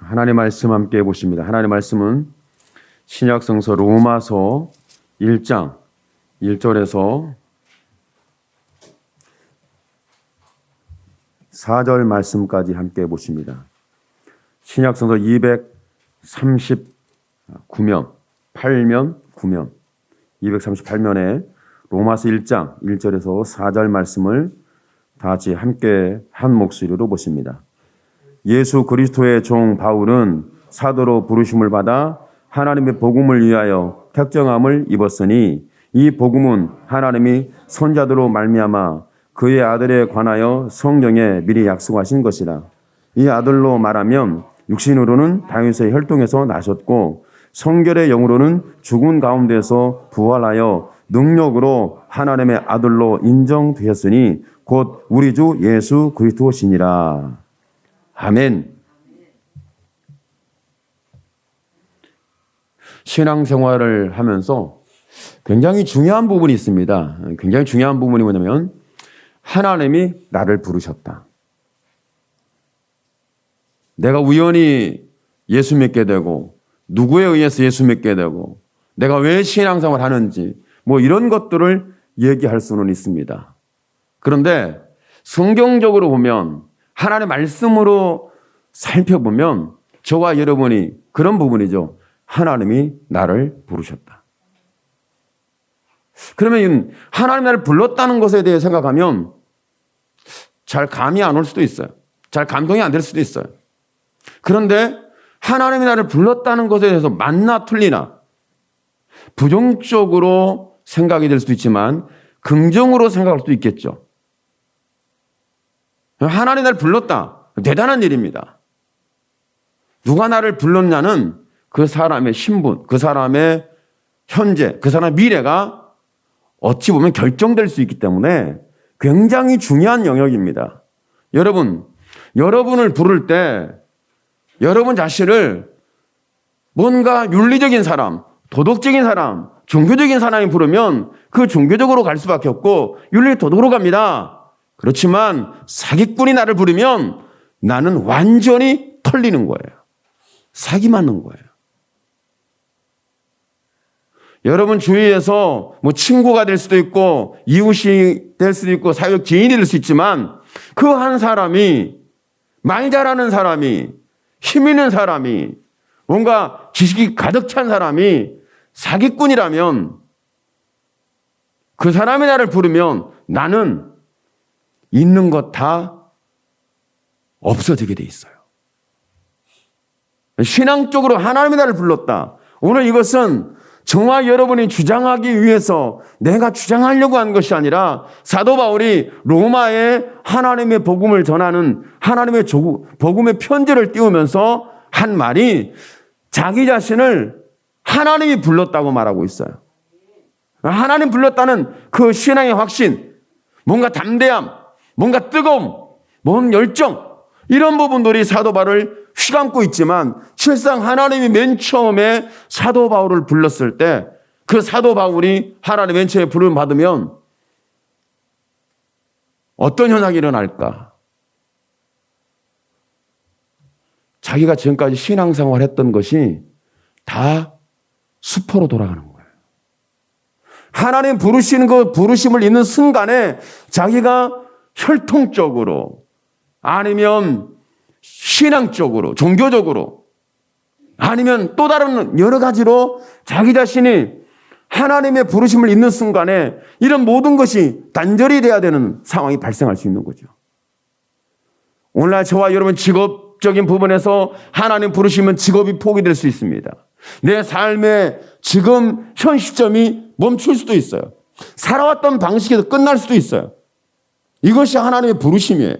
하나님의 말씀 함께 보십니다. 하나님의 말씀은 신약성서 로마서 1장 1절에서 4절 말씀까지 함께 보십니다. 신약성서 238면 238면에 로마서 1장 1절에서 4절 말씀을 다 같이 함께 한 목소리로 보십니다. 예수 그리스도의 종 바울은 사도로 부르심을 받아 하나님의 복음을 위하여 택정함을 입었으니 이 복음은 하나님이 선자들로 말미암아 그의 아들에 관하여 성경에 미리 약속하신 것이라. 이 아들로 말하면 육신으로는 다윗의 혈통에서 나셨고 성결의 영으로는 죽은 가운데서 부활하여 능력으로 하나님의 아들로 인정되었으니 곧 우리 주 예수 그리스도시니라. 아멘. 신앙생활을 하면서 굉장히 중요한 부분이 있습니다. 굉장히 중요한 부분이 뭐냐면 하나님이 나를 부르셨다. 내가 우연히 예수 믿게 되고 누구에 의해서 예수 믿게 되고 내가 왜 신앙생활을 하는지 뭐 이런 것들을 얘기할 수는 있습니다. 그런데 성경적으로 보면 하나님의 말씀으로 살펴보면 저와 여러분이 그런 부분이죠. 하나님이 나를 부르셨다. 그러면 하나님이 나를 불렀다는 것에 대해 생각하면 잘 감이 안 올 수도 있어요. 잘 감동이 안 될 수도 있어요. 그런데 하나님이 나를 불렀다는 것에 대해서 맞나 틀리나 부정적으로 생각이 될 수도 있지만 긍정으로 생각할 수도 있겠죠. 하나님이 나를 불렀다. 대단한 일입니다. 누가 나를 불렀냐는 그 사람의 신분, 그 사람의 현재, 그 사람의 미래가 어찌 보면 결정될 수 있기 때문에 굉장히 중요한 영역입니다. 여러분을 부를 때 여러분 자신을 뭔가 윤리적인 사람, 도덕적인 사람, 종교적인 사람이 부르면 그 종교적으로 갈 수밖에 없고 윤리 도덕으로 갑니다. 그렇지만 사기꾼이 나를 부르면 나는 완전히 털리는 거예요. 사기 맞는 거예요. 여러분 주위에서 뭐 친구가 될 수도 있고 이웃이 될 수도 있고 사회적 지인이 될 수 있지만 그 한 사람이 말 잘하는 사람이 힘 있는 사람이 뭔가 지식이 가득 찬 사람이 사기꾼이라면 그 사람이 나를 부르면 나는 있는 것 다 없어지게 돼 있어요. 신앙적으로 하나님이 나를 불렀다. 오늘 이것은 저와 여러분이 주장하기 위해서 내가 주장하려고 한 것이 아니라 사도 바울이 로마에 하나님의 복음을 전하는 하나님의 복음의 편지를 띄우면서 한 말이 자기 자신을 하나님이 불렀다고 말하고 있어요. 하나님 불렀다는 그 신앙의 확신, 뭔가 담대함, 뭔가 뜨거움, 뭔 열정 이런 부분들이 사도 바울을 휘감고 있지만 실상 하나님이 맨 처음에 사도 바울을 불렀을 때 그 사도 바울이 하나님 맨 처음에 부름을 받으면 어떤 현상이 일어날까? 자기가 지금까지 신앙생활 했던 것이 다 수포로 돌아가는 거예요. 하나님 부르시는 그 부르심을 있는 순간에 자기가 혈통적으로 아니면 신앙적으로, 종교적으로 아니면 또 다른 여러 가지로 자기 자신이 하나님의 부르심을 있는 순간에 이런 모든 것이 단절이 돼야 되는 상황이 발생할 수 있는 거죠. 오늘날 저와 여러분 직업적인 부분에서 하나님 부르시면 직업이 포기될 수 있습니다. 내 삶의 지금 현 시점이 멈출 수도 있어요. 살아왔던 방식에서 끝날 수도 있어요. 이것이 하나님의 부르심이에요.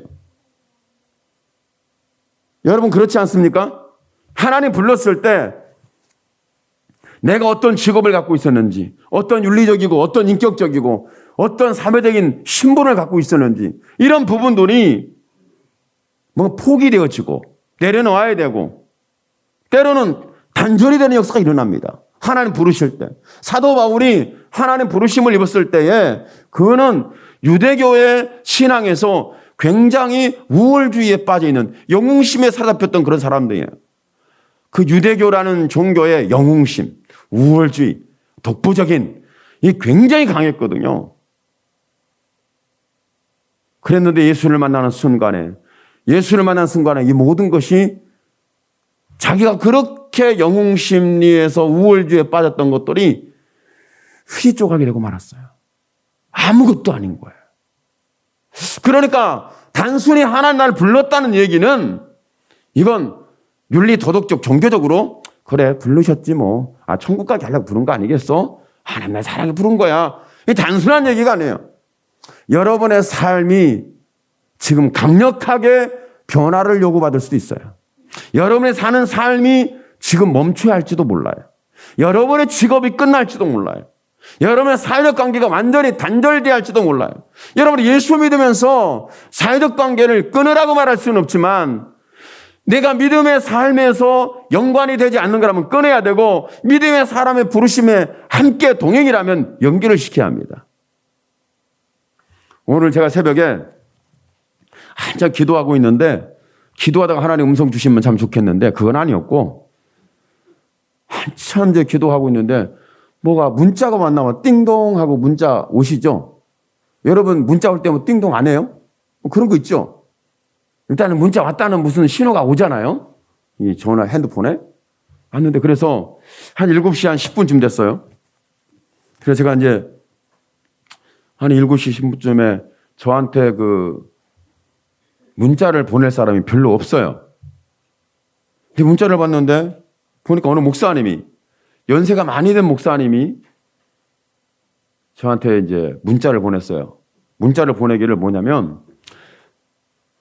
여러분 그렇지 않습니까? 하나님 불렀을 때 내가 어떤 직업을 갖고 있었는지 어떤 윤리적이고 어떤 인격적이고 어떤 사회적인 신분을 갖고 있었는지 이런 부분들이 뭔가 포기되어지고 내려놓아야 되고 때로는 단절이 되는 역사가 일어납니다. 하나님 부르실 때 사도 바울이 하나님 부르심을 입었을 때에 그는 유대교의 신앙에서 굉장히 우월주의에 빠져있는 영웅심에 사로잡혔던 그런 사람들이에요. 그 유대교라는 종교의 영웅심, 우월주의, 독보적인 이 굉장히 강했거든요. 그랬는데 예수를 만난 순간에 이 모든 것이 자기가 그렇게 영웅심리에서 우월주의에 빠졌던 것들이 휘 쪼가게 되고 말았어요. 아무것도 아닌 거예요. 그러니까 단순히 하나님 나를 불렀다는 얘기는 이건 윤리 도덕적 종교적으로 그래 부르셨지 뭐. 천국 가게 하려고 부른 거 아니겠어? 하나님 날 사랑해 부른 거야. 이 단순한 얘기가 아니에요. 여러분의 삶이 지금 강력하게 변화를 요구받을 수도 있어요. 여러분의 사는 삶이 지금 멈춰야 할지도 몰라요. 여러분의 직업이 끝날지도 몰라요. 여러분의 사회적 관계가 완전히 단절돼야 할지도 몰라요. 여러분이 예수 믿으면서 사회적 관계를 끊으라고 말할 수는 없지만 내가 믿음의 삶에서 연관이 되지 않는 거라면 끊어야 되고 믿음의 사람의 부르심에 함께 동행이라면 연결을 시켜야 합니다. 오늘 제가 새벽에 한참 기도하고 있는데 기도하다가 하나님 음성 주시면 참 좋겠는데 그건 아니었고 한참 이제 기도하고 있는데 뭐가 문자가 왔나봐. 띵동 하고 문자 오시죠? 여러분 문자 올 때 뭐 띵동 안 해요? 뭐 그런 거 있죠? 일단은 문자 왔다는 무슨 신호가 오잖아요? 이 전화 핸드폰에. 왔는데 그래서 한 7시 한 10분쯤 됐어요. 그래서 제가 이제 한 7시 10분쯤에 저한테 그 문자를 보낼 사람이 별로 없어요. 근데 문자를 봤는데 보니까 어느 목사님이 연세가 많이 된 목사님이 저한테 이제 문자를 보냈어요. 문자를 보내기를 뭐냐면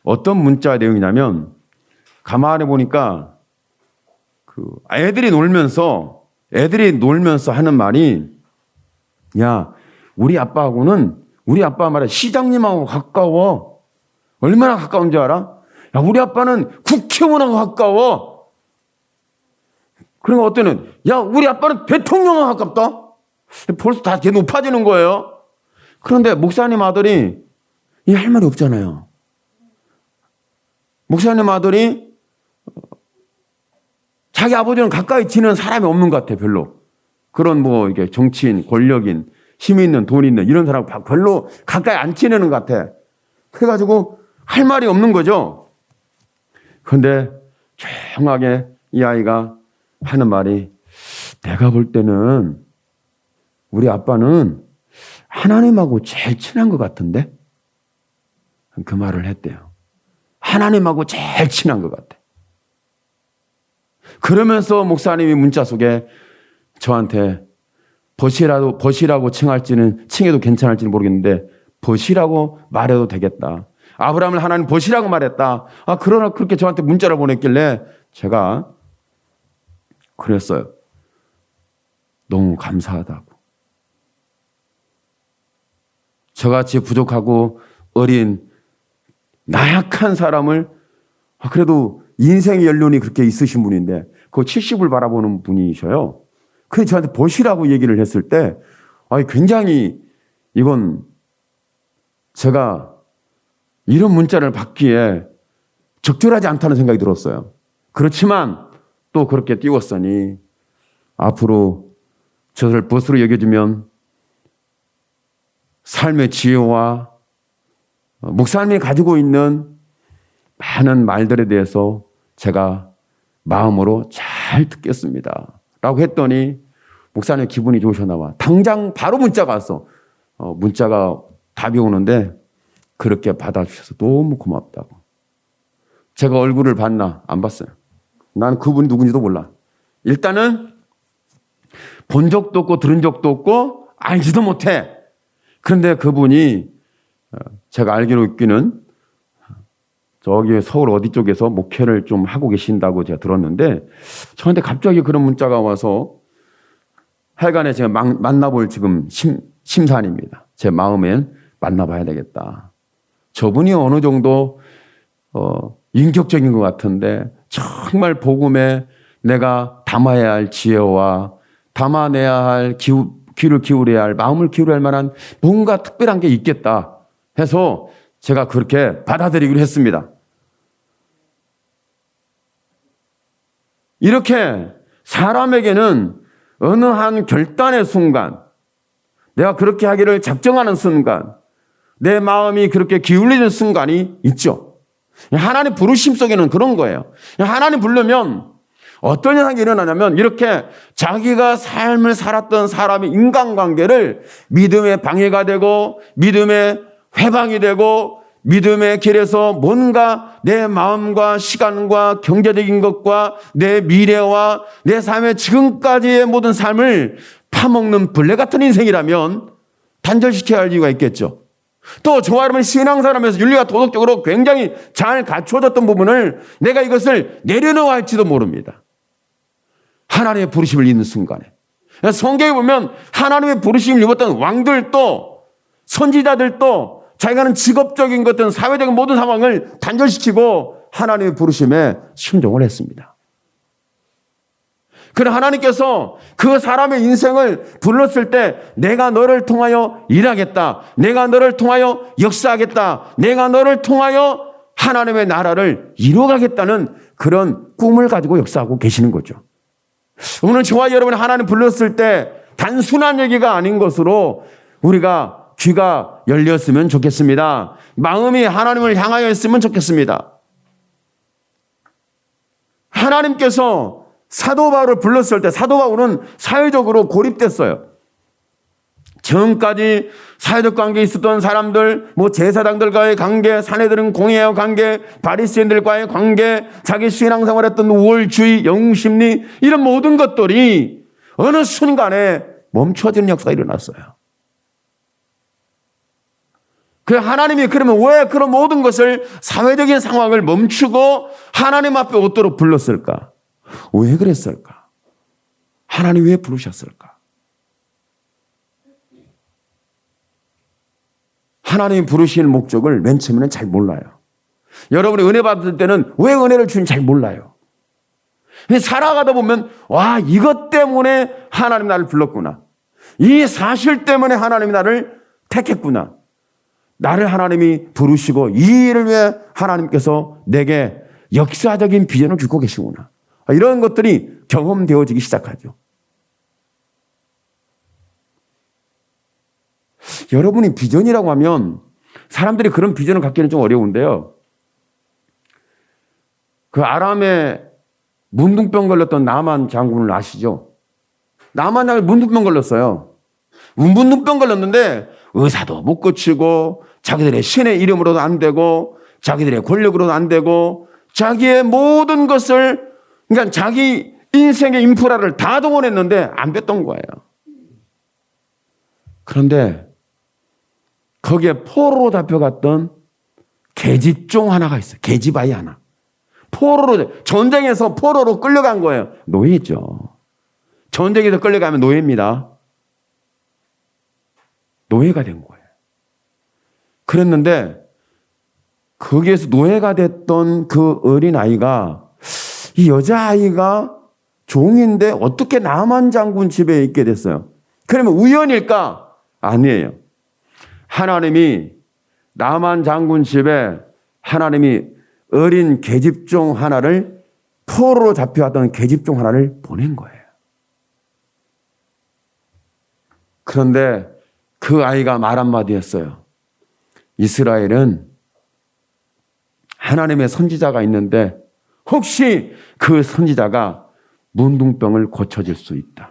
어떤 문자 내용이냐면 가만히 보니까 그 애들이 놀면서 하는 말이 야 우리 아빠하고는 우리 아빠 말에 시장님하고 가까워. 얼마나 가까운 줄 알아? 야 우리 아빠는 국회의원하고 가까워. 그러니까 어때는 야 우리 아빠는 대통령하고 가깝다. 벌써 다 걔 높아지는 거예요. 그런데 목사님 아들이 할 말이 없잖아요. 목사님 아들이 자기 아버지는 가까이 지는 사람이 없는 것 같아, 별로. 그런 뭐, 이게 정치인, 권력인, 힘 있는, 돈 있는 이런 사람 별로 가까이 안 지내는 것 같아. 그래가지고 할 말이 없는 거죠. 그런데 조용하게 이 아이가 하는 말이 내가 볼 때는 우리 아빠는 하나님하고 제일 친한 것 같은데? 그 말을 했대요. 하나님하고 제일 친한 것 같아. 그러면서 목사님이 문자 속에 저한테 벗이라고 칭해도 괜찮을지는 모르겠는데 벗이라고 말해도 되겠다. 아브라함을 하나님 벗이라고 말했다. 그러나 그렇게 저한테 문자를 보냈길래 제가 그랬어요. 너무 감사하다고. 저같이 부족하고 어린 나약한 사람을 그래도 인생의 연륜이 그렇게 있으신 분인데 그 70을 바라보는 분이셔요. 그래서 저한테 보시라고 얘기를 했을 때 굉장히 이건 제가 이런 문자를 받기에 적절하지 않다는 생각이 들었어요. 그렇지만 또 그렇게 띄웠으니 앞으로 저를 벗으로 여겨주면 삶의 지혜와 목사님이 가지고 있는 많은 말들에 대해서 제가 마음으로 잘 듣겠습니다. 라고 했더니 목사님 기분이 좋으셨나 봐. 당장 바로 문자가 왔어. 문자가 답이 오는데 그렇게 받아주셔서 너무 고맙다고. 제가 얼굴을 봤나? 안 봤어요. 난 그분이 누군지도 몰라. 일단은 본 적도 없고 들은 적도 없고 알지도 못해. 그런데 그분이 제가 알기로 있기는 저기 서울 어디 쪽에서 목회를 좀 하고 계신다고 제가 들었는데 저한테 갑자기 그런 문자가 와서 하여간에 제가 만나볼 지금 심산입니다. 제 마음엔 만나봐야 되겠다. 저분이 어느 정도 인격적인 것 같은데 정말 복음에 내가 담아야 할 지혜와 담아내야 할 귀를 기울여야 할 마음을 기울여야 할 만한 뭔가 특별한 게 있겠다 해서 제가 그렇게 받아들이기로 했습니다. 이렇게 사람에게는 어느 한 결단의 순간, 내가 그렇게 하기를 작정하는 순간, 내 마음이 그렇게 기울이는 순간이 있죠. 하나님 부르심 속에는 그런 거예요. 하나님 부르면 어떤 현상이 일어나냐면 이렇게 자기가 삶을 살았던 사람의 인간관계를 믿음의 방해가 되고 믿음의 회방이 되고 믿음의 길에서 뭔가 내 마음과 시간과 경제적인 것과 내 미래와 내 삶의 지금까지의 모든 삶을 파먹는 벌레 같은 인생이라면 단절시켜야 할 이유가 있겠죠. 또 저와 여러분 신앙사람에서 윤리가 도덕적으로 굉장히 잘 갖춰졌던 부분을 내가 이것을 내려놓아야 할지도 모릅니다. 하나님의 부르심을 잊는 순간에. 성경에 보면 하나님의 부르심을 입었던 왕들도 선지자들도 자기가 하는 직업적인 것들 사회적인 모든 상황을 단절시키고 하나님의 부르심에 순종을 했습니다. 그러나 하나님께서 그 사람의 인생을 불렀을 때 내가 너를 통하여 일하겠다. 내가 너를 통하여 역사하겠다. 내가 너를 통하여 하나님의 나라를 이루어가겠다는 그런 꿈을 가지고 역사하고 계시는 거죠. 오늘 저와 여러분이 하나님 불렀을 때 단순한 얘기가 아닌 것으로 우리가 귀가 열렸으면 좋겠습니다. 마음이 하나님을 향하여 있으면 좋겠습니다. 하나님께서 사도 바울을 불렀을 때 사도 바울은 사회적으로 고립됐어요. 지금까지 사회적 관계에 있었던 사람들, 제사장들과의 관계, 사내들은 공예와 관계, 바리새인들과의 관계, 자기 신앙생활했던 우월주의, 영웅심리 이런 모든 것들이 어느 순간에 멈춰지는 역사가 일어났어요. 그 하나님이 그러면 왜 그런 모든 것을 사회적인 상황을 멈추고 하나님 앞에 오도록 불렀을까? 왜 그랬을까? 하나님 왜 부르셨을까? 하나님이 부르시는 목적을 맨 처음에는 잘 몰라요. 여러분이 은혜 받을 때는 왜 은혜를 주는지 잘 몰라요. 살아가다 보면 와, 이것 때문에 하나님 나를 불렀구나. 이 사실 때문에 하나님이 나를 택했구나. 나를 하나님이 부르시고 이 일을 위해 하나님께서 내게 역사적인 비전을 주고 계시구나. 이런 것들이 경험되어지기 시작하죠. 여러분이 비전이라고 하면 사람들이 그런 비전을 갖기는 좀 어려운데요. 그 아람에 문둥병 걸렸던 나만 장군을 아시죠? 나만 장군이 문둥병 걸렸어요. 문둥병 걸렸는데 의사도 못 고치고 자기들의 신의 이름으로도 안 되고 자기들의 권력으로도 안 되고 자기의 모든 것을 그러니까 자기 인생의 인프라를 다 동원했는데 안 됐던 거예요. 그런데 거기에 포로로 잡혀갔던 계집종 하나가 있어요. 계집아이 하나. 전쟁에서 포로로 끌려간 거예요. 노예죠. 전쟁에서 끌려가면 노예입니다. 노예가 된 거예요. 그랬는데 거기에서 노예가 됐던 그 어린아이가 이 여자아이가 종인데 어떻게 나만 장군 집에 있게 됐어요? 그러면 우연일까? 아니에요. 하나님이 나만 장군 집에 하나님이 어린 계집종 하나를 포로로 잡혀왔던 계집종 하나를 보낸 거예요. 그런데 그 아이가 말 한마디 했어요. 이스라엘은 하나님의 선지자가 있는데 혹시 그 선지자가 문둥병을 고쳐줄 수 있다.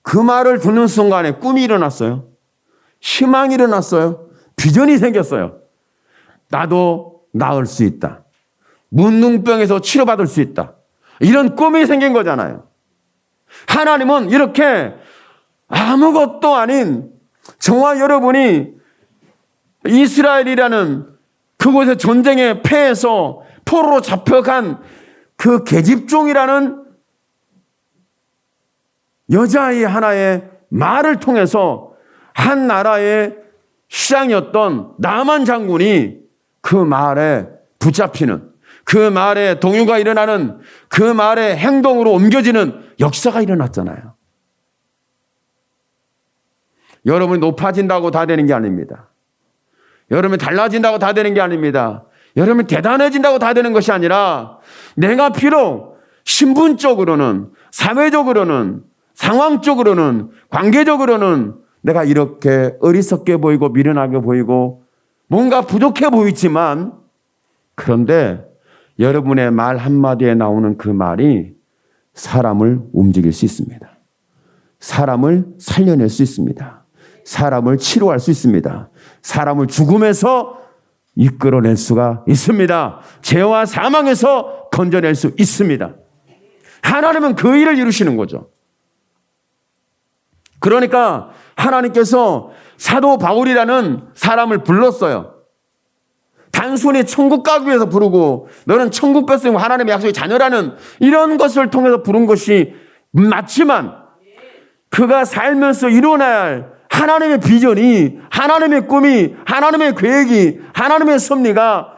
그 말을 듣는 순간에 꿈이 일어났어요. 희망이 일어났어요. 비전이 생겼어요. 나도 나을 수 있다. 문둥병에서 치료받을 수 있다. 이런 꿈이 생긴 거잖아요. 하나님은 이렇게 아무것도 아닌 저와 여러분이 이스라엘이라는 그곳의 전쟁에 패해서 포로로 잡혀간 그 계집종이라는 여자아이 하나의 말을 통해서 한 나라의 시장이었던 나만 장군이 그 말에 붙잡히는, 그 말에 동요가 일어나는, 그 말에 행동으로 옮겨지는 역사가 일어났잖아요. 여러분이 높아진다고 다 되는 게 아닙니다. 여러분이 달라진다고 다 되는 게 아닙니다. 여러분이 대단해진다고 다 되는 것이 아니라 내가 비록 신분적으로는, 사회적으로는, 상황적으로는, 관계적으로는 내가 이렇게 어리석게 보이고 미련하게 보이고 뭔가 부족해 보이지만, 그런데 여러분의 말 한마디에 나오는 그 말이 사람을 움직일 수 있습니다. 사람을 살려낼 수 있습니다. 사람을 치료할 수 있습니다. 사람을 죽음에서 이끌어낼 수가 있습니다. 죄와 사망에서 건져낼 수 있습니다. 하나님은 그 일을 이루시는 거죠. 그러니까 하나님께서 사도 바울이라는 사람을 불렀어요. 단순히 천국 가기 위해서 부르고 너는 천국 백성 하나님의 약속의 자녀라는 이런 것을 통해서 부른 것이 맞지만, 그가 살면서 이뤄내야 할 하나님의 비전이, 하나님의 꿈이, 하나님의 계획이, 하나님의 섭리가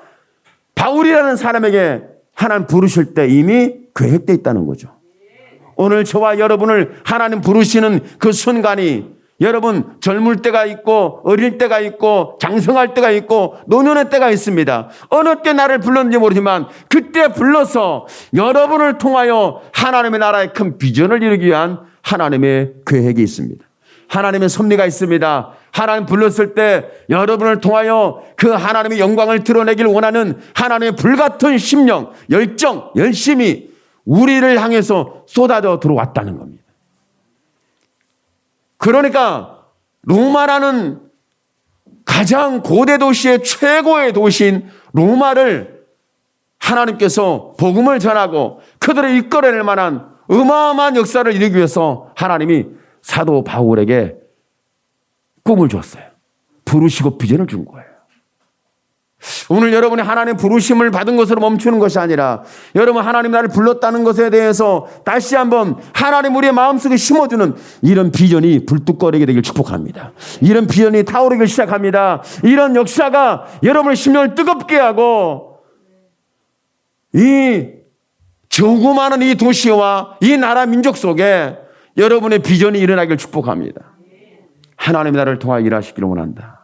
바울이라는 사람에게 하나님 부르실 때 이미 계획되어 있다는 거죠. 오늘 저와 여러분을 하나님 부르시는 그 순간이, 여러분 젊을 때가 있고 어릴 때가 있고 장성할 때가 있고 노년의 때가 있습니다. 어느 때 나를 불렀는지 모르지만 그때 불러서 여러분을 통하여 하나님의 나라의 큰 비전을 이루기 위한 하나님의 계획이 있습니다. 하나님의 섭리가 있습니다. 하나님 불렀을 때 여러분을 통하여 그 하나님의 영광을 드러내길 원하는 하나님의 불같은 심령, 열정, 열심이 우리를 향해서 쏟아져 들어왔다는 겁니다. 그러니까 로마라는 가장 고대 도시의 최고의 도시인 로마를 하나님께서 복음을 전하고 그들을 이끌어낼 만한 어마어마한 역사를 이루기 위해서 하나님이 사도 바울에게 꿈을 줬어요. 부르시고 비전을 준 거예요. 오늘 여러분이 하나님 부르심을 받은 것으로 멈추는 것이 아니라, 여러분 하나님 나를 불렀다는 것에 대해서 다시 한번 하나님 우리의 마음속에 심어주는 이런 비전이 불뚝거리게 되길 축복합니다. 이런 비전이 타오르기 시작합니다. 이런 역사가 여러분의 심령을 뜨겁게 하고 이 조그마한 이 도시와 이 나라 민족 속에 여러분의 비전이 일어나길 축복합니다. 하나님의 나라를 통하여 일하시기를 원한다.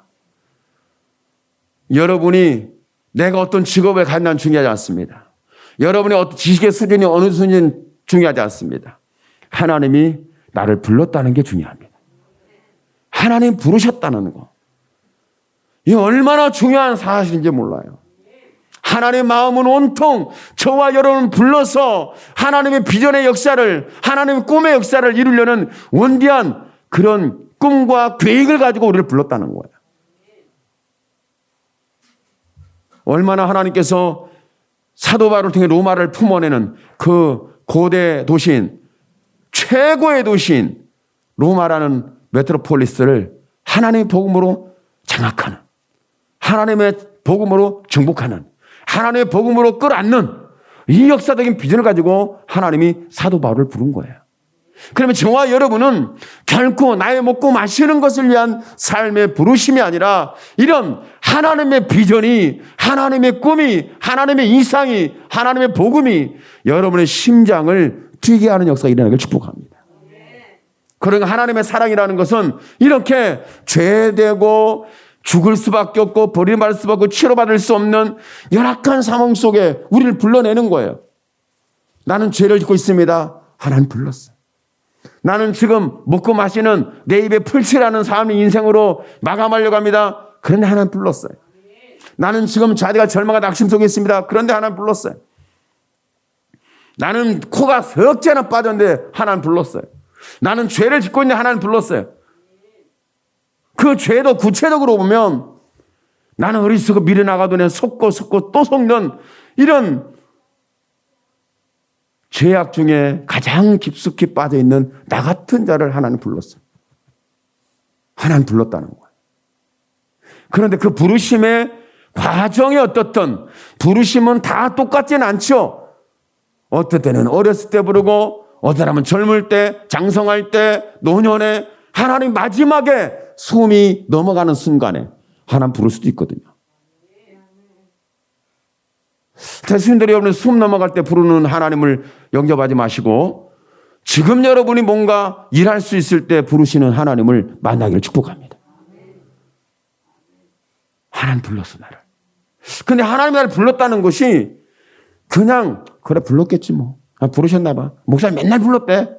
여러분이 내가 어떤 직업에 갔냐는 중요하지 않습니다. 여러분의 어떤 지식의 수준이 어느 수준이 중요하지 않습니다. 하나님이 나를 불렀다는 게 중요합니다. 하나님 부르셨다는 거. 이게 얼마나 중요한 사실인지 몰라요. 하나님의 마음은 온통 저와 여러분을 불러서 하나님의 비전의 역사를, 하나님의 꿈의 역사를 이루려는 원대한 그런 꿈과 계획을 가지고 우리를 불렀다는 거예요. 얼마나 하나님께서 사도 바울을 통해 로마를 품어내는 그 고대 도시인, 최고의 도시인 로마라는 메트로폴리스를 하나님의 복음으로 장악하는, 하나님의 복음으로 정복하는, 하나님의 복음으로 끌어안는 이 역사적인 비전을 가지고 하나님이 사도 바울을 부른 거예요. 그러면 저와 여러분은 결코 나의 먹고 마시는 것을 위한 삶의 부르심이 아니라 이런 하나님의 비전이, 하나님의 꿈이, 하나님의 이상이, 하나님의 복음이 여러분의 심장을 뛰게 하는 역사가 일어나길 축복합니다. 그러니까 하나님의 사랑이라는 것은 이렇게 죄되고 죽을 수밖에 없고 버림받을 수밖에 없고 치료받을 수 없는 열악한 상황 속에 우리를 불러내는 거예요. 나는 죄를 짓고 있습니다. 하나님 불렀어요. 나는 지금 먹고 마시는 내 입에 풀칠하는 삶의 인생으로 마감하려고 합니다. 그런데 하나님 불렀어요. 나는 지금 자리가 절망과 낙심 속에 있습니다. 그런데 하나님 불렀어요. 나는 코가 석재나 빠졌는데 하나님 불렀어요. 나는 죄를 짓고 있는데 하나님 불렀어요. 그 죄도 구체적으로 보면 나는 어리석고 미련하가도 속고 또 속는 이런 죄악 중에 가장 깊숙이 빠져있는 나 같은 자를 하나님 불렀어요. 하나님 불렀다는 거예요. 그런데 그 부르심의 과정이 어떻든 부르심은 다 똑같지는 않죠. 어떨 때는 어렸을 때 부르고 어떤 사람은 젊을 때, 장성할 때, 노년에 하나님 마지막에 숨이 넘어가는 순간에 하나님 부를 수도 있거든요. 대신들이 여러분 숨 넘어갈 때 부르는 하나님을 영접하지 마시고 지금 여러분이 뭔가 일할 수 있을 때 부르시는 하나님을 만나기를 축복합니다. 하나님 불렀어 나를. 근데 하나님 나를 불렀다는 것이 그냥 그래 불렀겠지 뭐. 부르셨나 봐. 목사님 맨날 불렀대.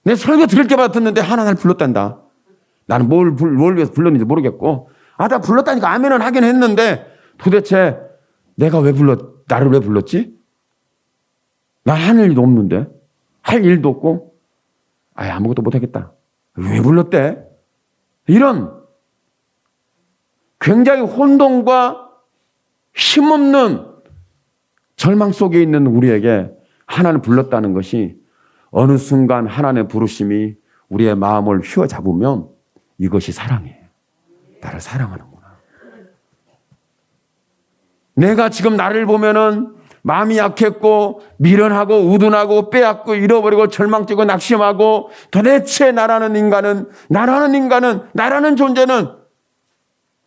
내 설교 들을 때마다 듣는데 하나 날 불렀단다. 나는 뭘 위해서 불렀는지 모르겠고 나 불렀다니까 아멘은 하긴 했는데 도대체 나를 왜 불렀지? 나 하는 일도 없는데 할 일도 없고 아무것도 못하겠다. 왜 불렀대? 이런 굉장히 혼돈과 힘없는 절망 속에 있는 우리에게 하나님 불렀다는 것이 어느 순간 하나님의 부르심이 우리의 마음을 휘어잡으면 이것이 사랑이에요. 나를 사랑하는구나. 내가 지금 나를 보면은 마음이 약했고 미련하고 우둔하고 빼앗고 잃어버리고 절망되고 낙심하고 도대체 나라는 존재는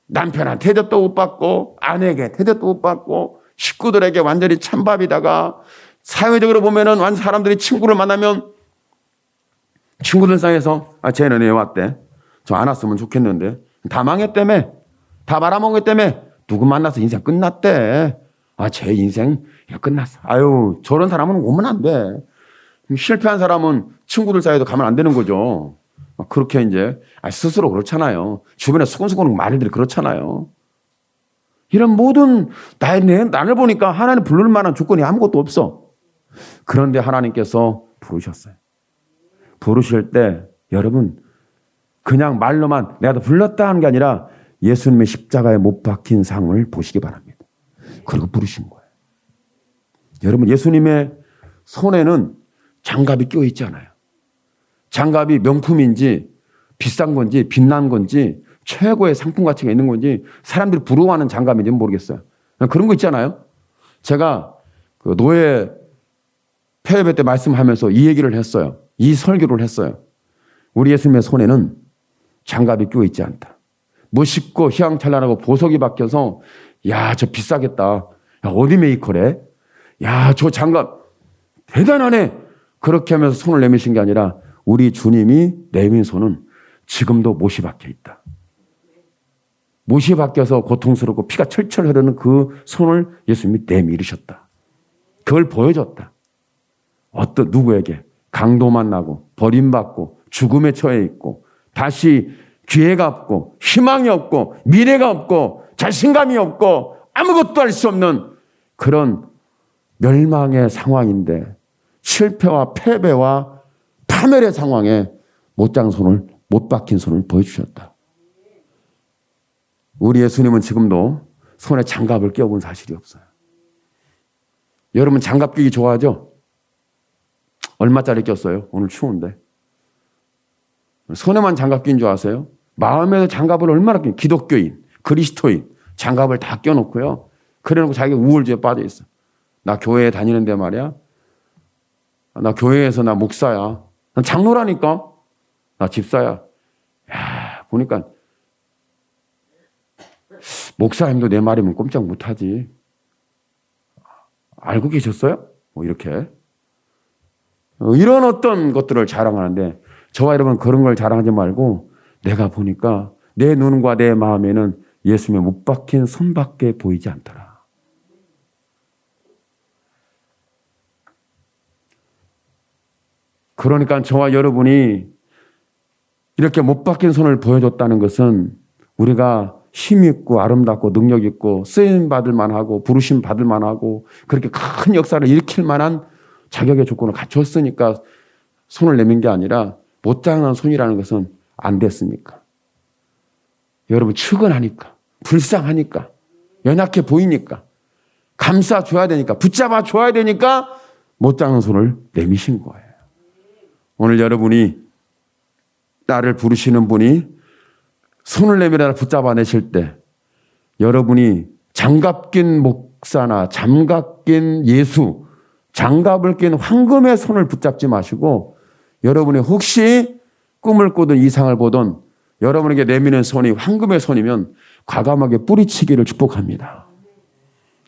남편한테 대접도 못 받고 아내에게 대접도 못 받고 식구들에게 완전히 찬밥이다가 사회적으로 보면은 사람들이 친구를 만나면 친구들 사이에서 쟤는 왜 왔대? 저 안 왔으면 좋겠는데 다 망했다며 다 말아먹었기 때문에 누구 만나서 인생 끝났대. 제 인생 끝났어. 저런 사람은 오면 안 돼. 실패한 사람은 친구들 사이에도 가면 안 되는 거죠. 그렇게 이제 스스로 그렇잖아요. 주변에 수근수근 말들이 그렇잖아요. 이런 모든 나를 보니까 하나님 부를 만한 조건이 아무것도 없어. 그런데 하나님께서 부르셨어요. 부르실 때 여러분 그냥 말로만 내가 불렀다 하는 게 아니라 예수님의 십자가에 못 박힌 상을 보시기 바랍니다. 그리고 부르신 거예요. 여러분 예수님의 손에는 장갑이 껴 있지 않아요. 장갑이 명품인지 비싼 건지 빛난 건지 최고의 상품 가치가 있는 건지 사람들이 부러워하는 장갑인지 모르겠어요. 그런 거 있잖아요. 제가 그 노예 폐회배 때 말씀하면서 이 얘기를 했어요. 이 설교를 했어요. 우리 예수님의 손에는 장갑이 껴 있지 않다. 멋있고 휘황찬란하고 보석이 박혀서 저 비싸겠다. 어디 메이커래? 저 장갑 대단하네. 그렇게 하면서 손을 내미신 게 아니라 우리 주님이 내민 손은 지금도 못이 박혀 있다. 못이 박혀서 고통스럽고 피가 철철 흐르는 그 손을 예수님이 내밀으셨다. 그걸 보여줬다. 누구에게? 강도 만나고 버림받고 죽음에 처해 있고 다시 기회가 없고 희망이 없고 미래가 없고 자신감이 없고 아무것도 할 수 없는 그런 멸망의 상황인데 실패와 패배와 파멸의 상황에 못 박힌 손을 보여주셨다. 우리 예수님은 지금도 손에 장갑을 껴본 사실이 없어요. 여러분 장갑 끼기 좋아하죠? 얼마짜리 꼈어요? 오늘 추운데. 손에만 장갑 낀 줄 아세요? 마음에도 장갑을 얼마나 낀 기독교인, 그리스도인 장갑을 다 껴놓고요. 그래놓고 자기가 우울증에 빠져 있어. 나 교회에 다니는데 말이야. 나 교회에서 나 목사야. 난 장로라니까. 나 집사야. 보니까 목사님도 내 말이면 꼼짝 못하지. 알고 계셨어요? 이렇게. 이런 어떤 것들을 자랑하는데 저와 여러분 그런 걸 자랑하지 말고 내가 보니까 내 눈과 내 마음에는 예수님의 못 박힌 손밖에 보이지 않더라. 그러니까 저와 여러분이 이렇게 못 박힌 손을 보여줬다는 것은 우리가 힘있고 아름답고 능력있고 쓰임받을 만하고 부르심 받을 만하고 그렇게 큰 역사를 일으킬 만한 자격의 조건을 갖췄으니까 손을 내민 게 아니라 못장한 손이라는 것은 안 됐으니까. 여러분 측은하니까 불쌍하니까 연약해 보이니까 감싸줘야 되니까 붙잡아줘야 되니까 못장한 손을 내미신 거예요. 오늘 여러분이 나를 부르시는 분이 손을 내밀어 붙잡아내실 때 여러분이 장갑 낀 목사나 장갑 낀 예수, 장갑을 낀 황금의 손을 붙잡지 마시고 여러분이 혹시 꿈을 꾸든 이상을 보든 여러분에게 내미는 손이 황금의 손이면 과감하게 뿌리치기를 축복합니다.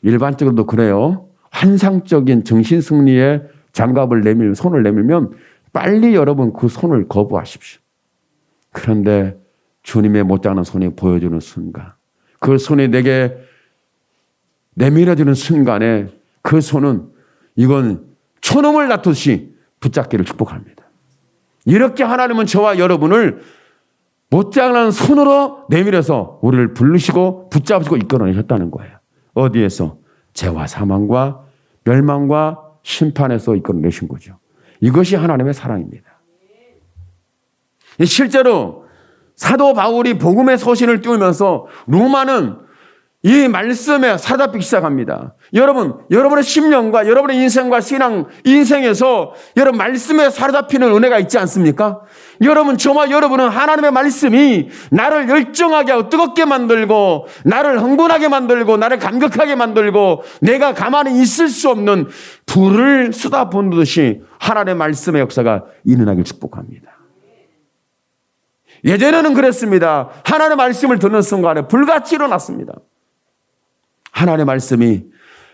일반적으로도 그래요. 환상적인 정신승리의 장갑을 손을 내밀면 빨리 여러분 그 손을 거부하십시오. 그런데 주님의 못지않은 손이 보여주는 순간, 그 손이 내게 내밀어지는 순간에 그 손은 이건 초놈을 다투듯이 붙잡기를 축복합니다. 이렇게 하나님은 저와 여러분을 못지않은 손으로 내밀어서 우리를 부르시고 붙잡으시고 이끌어내셨다는 거예요. 어디에서? 죄와 사망과 멸망과 심판에서 이끌어내신 거죠. 이것이 하나님의 사랑입니다. 실제로 사도 바울이 복음의 서신을 띄우면서 로마는 이 말씀에 사로잡히기 시작합니다. 여러분의 심령과 여러분의 인생과 인생에서 여러분 말씀에 사로잡히는 은혜가 있지 않습니까? 저와 여러분은 하나님의 말씀이 나를 열정하게 하고 뜨겁게 만들고 나를 흥분하게 만들고 나를 감격하게 만들고 내가 가만히 있을 수 없는 불을 쏟아붓듯이 하나님의 말씀의 역사가 일어나길 축복합니다. 예전에는 그랬습니다. 하나님의 말씀을 듣는 순간에 불같이 일어났습니다. 하나님의 말씀이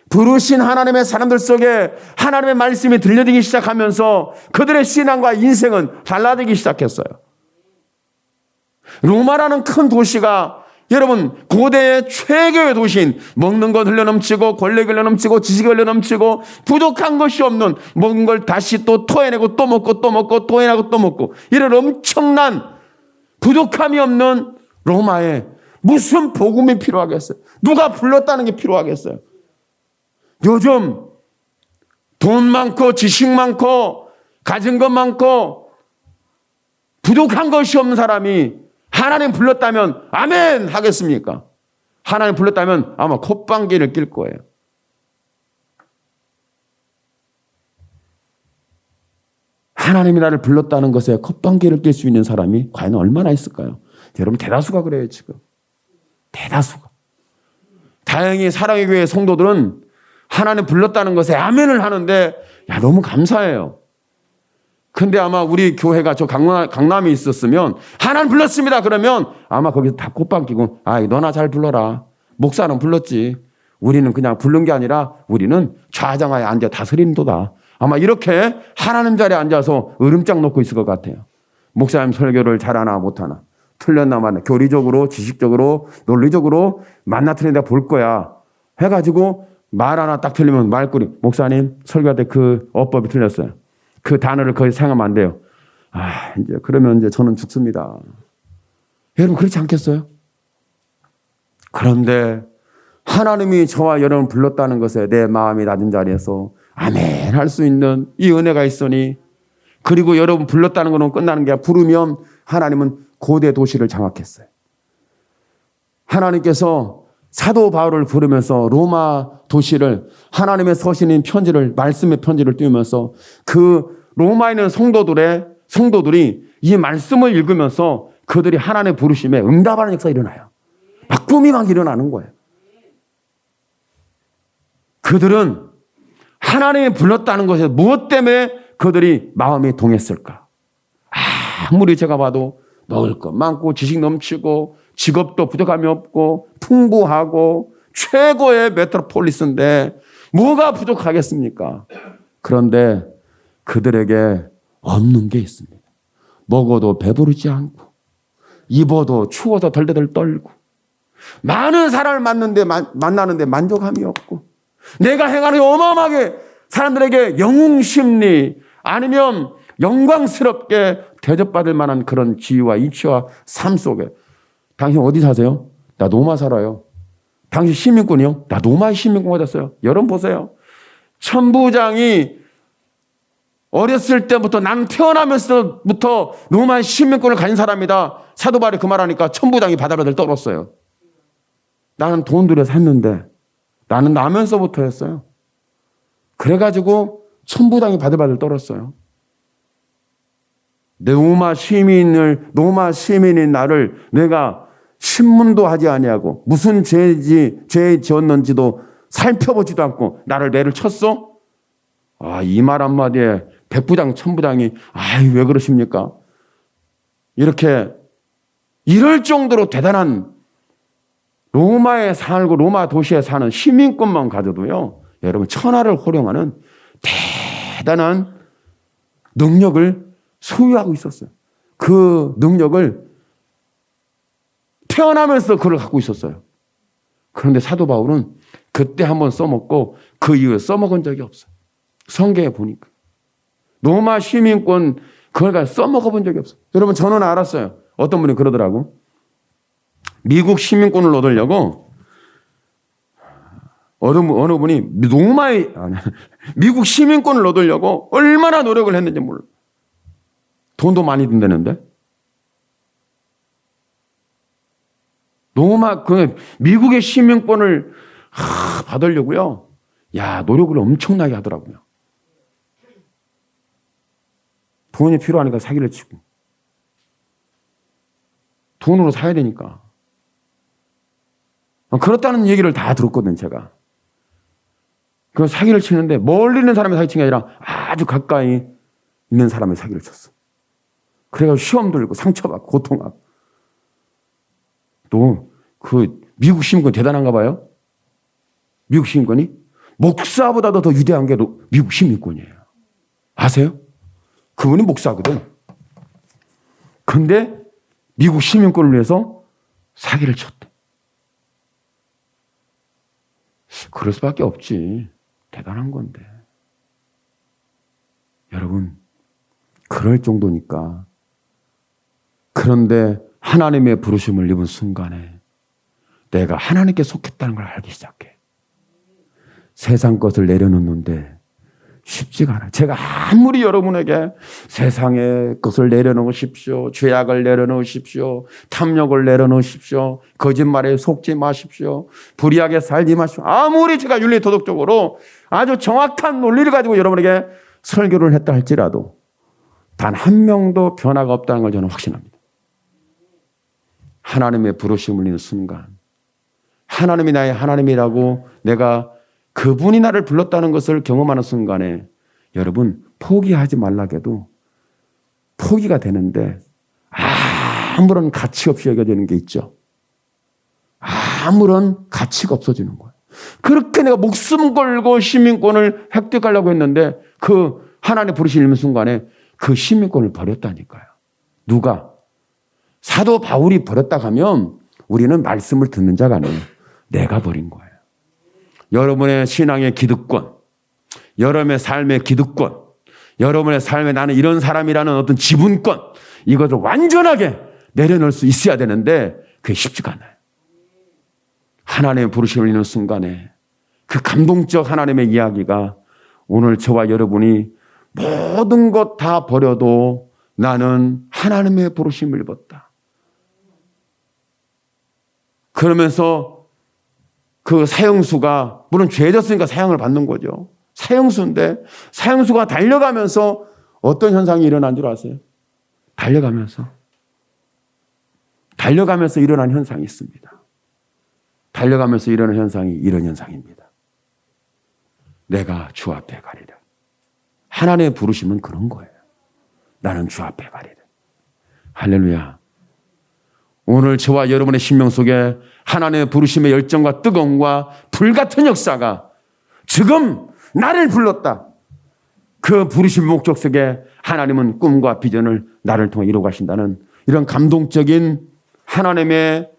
부르신 하나님의 사람들 속에 하나님의 말씀이 들려지기 시작하면서 그들의 신앙과 인생은 달라지기 시작했어요. 로마라는 큰 도시가 여러분 고대의 최고의 도시인 먹는 것 흘러넘치고 권력이 흘러넘치고 지식이 흘러넘치고 부족한 것이 없는 먹은 걸 다시 또 토해내고 또 먹고 또 먹고 토해내고 또 먹고 이런 엄청난 부족함이 없는 로마에 무슨 복음이 필요하겠어요? 누가 불렀다는 게 필요하겠어요? 요즘 돈 많고 지식 많고 가진 것 많고 부족한 것이 없는 사람이 하나님 불렀다면 아멘 하겠습니까? 하나님 불렀다면 아마 콧방귀를 낄 거예요. 하나님이 나를 불렀다는 것에 콧방귀를 낄 수 있는 사람이 과연 얼마나 있을까요? 여러분 대다수가 그래요 지금. 대다수가. 다행히 사랑의 교회 성도들은 하나님 불렀다는 것에 아멘을 하는데 너무 감사해요. 근데 아마 우리 교회가 저 강남에 있었으면 하나님 불렀습니다 그러면 아마 거기서 다 콧방 끼고 너나 잘 불러라. 목사는 불렀지. 우리는 그냥 부른 게 아니라 우리는 좌장하에 앉아 다스린도다. 아마 이렇게 하나님 자리에 앉아서 으름장 놓고 있을 것 같아요. 목사님 설교를 잘하나 못하나 틀렸나 맞나 교리적으로 지식적으로 논리적으로 맞나 틀린다 볼 거야 해가지고 말 하나 딱 틀리면 말꼬리 목사님 설교할 때 그 어법이 틀렸어요. 그 단어를 거의 사용하면 안 돼요. 이제 그러면 이제 저는 죽습니다. 여러분 그렇지 않겠어요? 그런데 하나님이 저와 여러분 불렀다는 것에 내 마음이 낮은 자리에서 아멘 할 수 있는 이 은혜가 있으니 그리고 여러분 불렀다는 것은 끝나는 게 아니라 부르면 하나님은 고대 도시를 장악했어요. 하나님께서 사도 바울을 부르면서 로마 도시를 하나님의 서신인 편지를 말씀의 편지를 띄우면서 그 로마에 있는 성도들이 이 말씀을 읽으면서 그들이 하나님의 부르심에 응답하는 역사가 일어나요. 꿈이 막 일어나는 거예요. 그들은 하나님이 불렀다는 것에 무엇 때문에 그들이 마음이 동했을까? 아무리 제가 봐도 먹을 것 많고 지식 넘치고 직업도 부족함이 없고 풍부하고 최고의 메트로폴리스인데 뭐가 부족하겠습니까? 그런데 그들에게 없는 게 있습니다. 먹어도 배부르지 않고 입어도 추워서 덜덜덜 떨고 많은 사람을 만나는데 만족함이 없고 내가 행하는 게 어마어마하게 사람들에게 영웅심리 아니면 영광스럽게 대접받을 만한 그런 지위와 이치와 삶 속에 당신 어디 사세요? 나 로마 살아요. 당신 시민권이요? 나 로마의 시민권 받았어요. 여러분 보세요. 천부장이 어렸을 때부터 난 태어나면서부터 로마의 시민권을 가진 사람이다. 사도 바울이 그 말하니까 천부장이 바다바다를 떨었어요. 나는 돈 들여서 했는데 나는 나면서부터 했어요. 그래가지고 천부장이 바다바다를 떨었어요. 로마 시민인 나를 내가 신문도 하지 아니하고 무슨 죄 지었는지도 살펴보지도 않고 나를 매를 쳤어? 이 말 한마디에 백부장 천부장이 왜 그러십니까? 이렇게 이럴 정도로 대단한 로마에 살고 로마 도시에 사는 시민권만 가져도요. 여러분 천하를 호령하는 대단한 능력을 소유하고 있었어요. 그 능력을 태어나면서 그걸 갖고 있었어요. 그런데 사도 바울은 그때 한번 써먹고 그 이후에 써먹은 적이 없어요. 성경에 보니까. 로마 시민권 그걸 가지고 써먹어본 적이 없어요. 여러분 저는 알았어요. 어떤 분이 그러더라고. 미국 시민권을 얻으려고 어느 분이 미국 시민권을 얻으려고 얼마나 노력을 했는지 몰라. 돈도 많이 든다는데. 미국의 시민권을 받으려고요. 야, 노력을 엄청나게 하더라고요. 돈이 필요하니까 사기를 치고. 돈으로 사야 되니까. 그렇다는 얘기를 다 들었거든, 제가. 그 사기를 치는데 멀리 있는 사람의 사기 친 게 아니라 아주 가까이 있는 사람의 사기를 쳤어. 그래가지고 시험 들고 상처받고 고통하고. 또 그 미국 시민권 대단한가 봐요. 미국 시민권이 목사보다도 더 위대한 게 미국 시민권이에요. 아세요? 그분이 목사거든. 근데 미국 시민권을 위해서 사기를 쳤대. 그럴 수밖에 없지. 대단한 건데. 여러분, 그럴 정도니까. 그런데 하나님의 부르심을 입은 순간에 내가 하나님께 속했다는 걸 알기 시작해. 세상 것을 내려놓는데 쉽지가 않아요. 제가 아무리 여러분에게 세상의 것을 내려놓으십시오. 죄악을 내려놓으십시오. 탐욕을 내려놓으십시오. 거짓말에 속지 마십시오. 불의하게 살지 마십시오. 아무리 제가 윤리 도덕적으로 아주 정확한 논리를 가지고 여러분에게 설교를 했다 할지라도 단 한 명도 변화가 없다는 걸 저는 확신합니다. 하나님의 부르심을 입는 순간 하나님이 나의 하나님이라고 내가 그분이 나를 불렀다는 것을 경험하는 순간에 여러분 포기하지 말라고 해도 포기가 되는데 아무런 가치 없이 여겨지는 게 있죠. 아무런 가치가 없어지는 거예요. 그렇게 내가 목숨 걸고 시민권을 획득하려고 했는데 그 하나님 부르시는 순간에 그 시민권을 버렸다니까요. 누가? 사도 바울이 버렸다 하면 우리는 말씀을 듣는 자가 아니에요. 내가 버린 거예요. 여러분의 신앙의 기득권, 여러분의 삶의 기득권, 여러분의 삶에 나는 이런 사람이라는 어떤 지분권, 이것을 완전하게 내려놓을 수 있어야 되는데 그게 쉽지가 않아요. 하나님의 부르심을 입는 순간에 그 감동적 하나님의 이야기가 오늘 저와 여러분이 모든 것 다 버려도 나는 하나님의 부르심을 입었다. 그러면서 그 사형수가 물론 죄졌으니까 사형을 받는 거죠. 사형수인데 사형수가 달려가면서 어떤 현상이 일어난 줄 아세요? 달려가면서 일어난 현상이 있습니다. 달려가면서 일어나는 현상이 이런 현상입니다. 내가 주 앞에 가리라. 하나님의 부르심은 그런 거예요. 나는 주 앞에 가리라. 할렐루야. 오늘 저와 여러분의 심령 속에 하나님의 부르심의 열정과 뜨거움과 불같은 역사가 지금 나를 불렀다. 그 부르심 목적 속에 하나님은 꿈과 비전을 나를 통해 이루어 가신다는 이런 감동적인 하나님의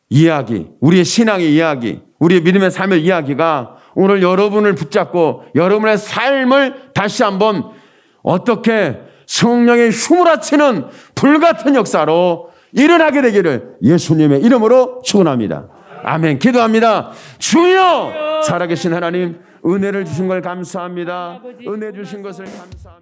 이야기, 우리의 신앙의 이야기, 우리의 믿음의 삶의 이야기가 오늘 여러분을 붙잡고 여러분의 삶을 다시 한번 어떻게 성령의 휘몰아치는 불같은 역사로 일어나게 되기를 예수님의 이름으로 축원합니다. 아멘. 기도합니다. 주여 살아계신 하나님 은혜를 주신 걸 감사합니다. 은혜 주신 것을 감사합니다.